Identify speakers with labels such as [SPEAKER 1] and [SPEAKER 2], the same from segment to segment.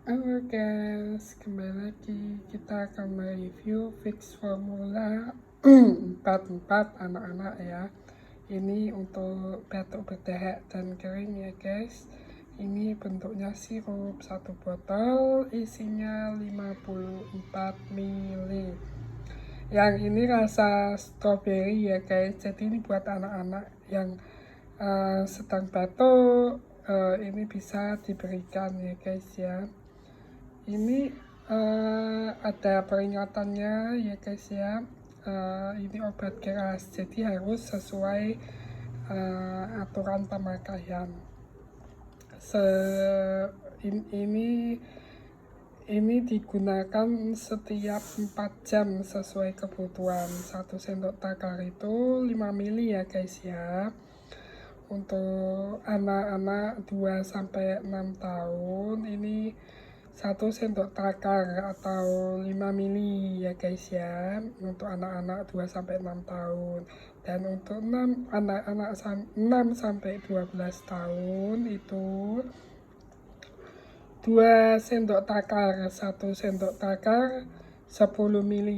[SPEAKER 1] Halo guys, kembali lagi kita akan mereview Fix Formula 44 anak-anak ya. Ini untuk batuk berdahak dan kering ya guys. Ini bentuknya sirup, satu botol isinya 54 ml. Yang ini rasa strawberry ya guys, jadi ini buat anak-anak yang sedang batuk, ini bisa diberikan ya guys ya. Ini ada peringatannya ya guys ya. Ini obat keras, jadi harus sesuai aturan pemakaian. Ini digunakan setiap 4 jam sesuai kebutuhan. 1 sendok takar itu 5 ml ya guys ya. Untuk anak-anak 2-6 tahun ini 1 sendok takar atau 5 ml ya guys ya, untuk anak-anak 2-6 tahun. Dan untuk anak-anak 6-12 tahun itu 2 sendok takar, 1 sendok takar 10 ml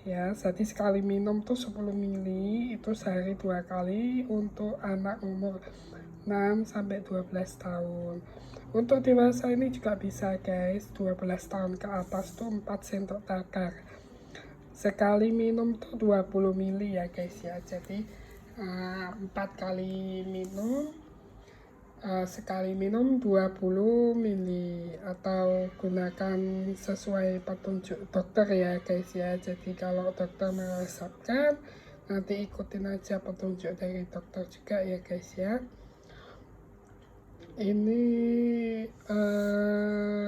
[SPEAKER 1] ya. Jadi sekali minum tuh 10 ml, itu sehari 2 kali untuk anak umur 6-12 tahun. Untuk dewasa ini juga bisa guys, 12 tahun ke atas tuh 4 sendok takar. Sekali minum tuh 20 ml ya guys ya. Jadi 4 kali minum, sekali minum 20 ml, atau gunakan sesuai petunjuk dokter ya guys ya. Jadi kalau dokter meresepkan, nanti ikutin aja petunjuk dari dokter juga ya guys ya. Ini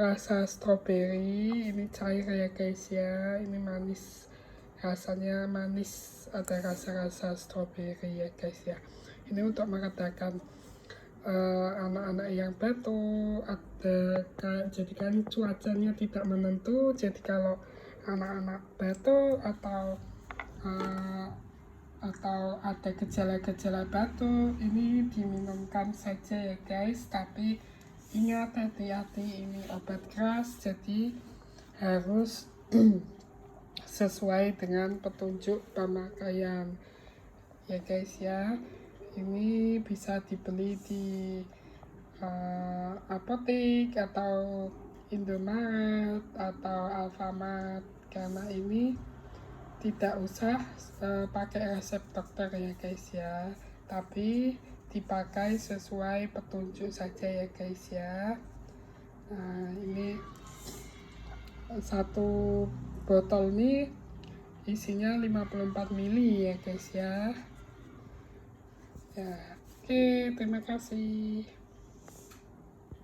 [SPEAKER 1] rasa strawberry, ini cair ya guys ya. Ini manis, rasanya manis, ada rasa-rasa strawberry ya guys ya. Ini untuk meredakan anak-anak yang batuk. Jadi kan cuacanya tidak menentu, jadi kalau anak-anak batuk atau ada gejala-gejala batuk, ini diminumkan saja ya guys. Tapi ingat, hati-hati, ini obat keras, jadi harus sesuai dengan petunjuk pemakaian ya guys ya. Ini bisa dibeli di apotek atau Indomaret atau Alfamart, karena ini tidak usah pakai resep dokter ya guys ya, tapi dipakai sesuai petunjuk saja ya guys ya. Ini satu botol ini isinya 54 ml ya guys ya. Oke, terima kasih.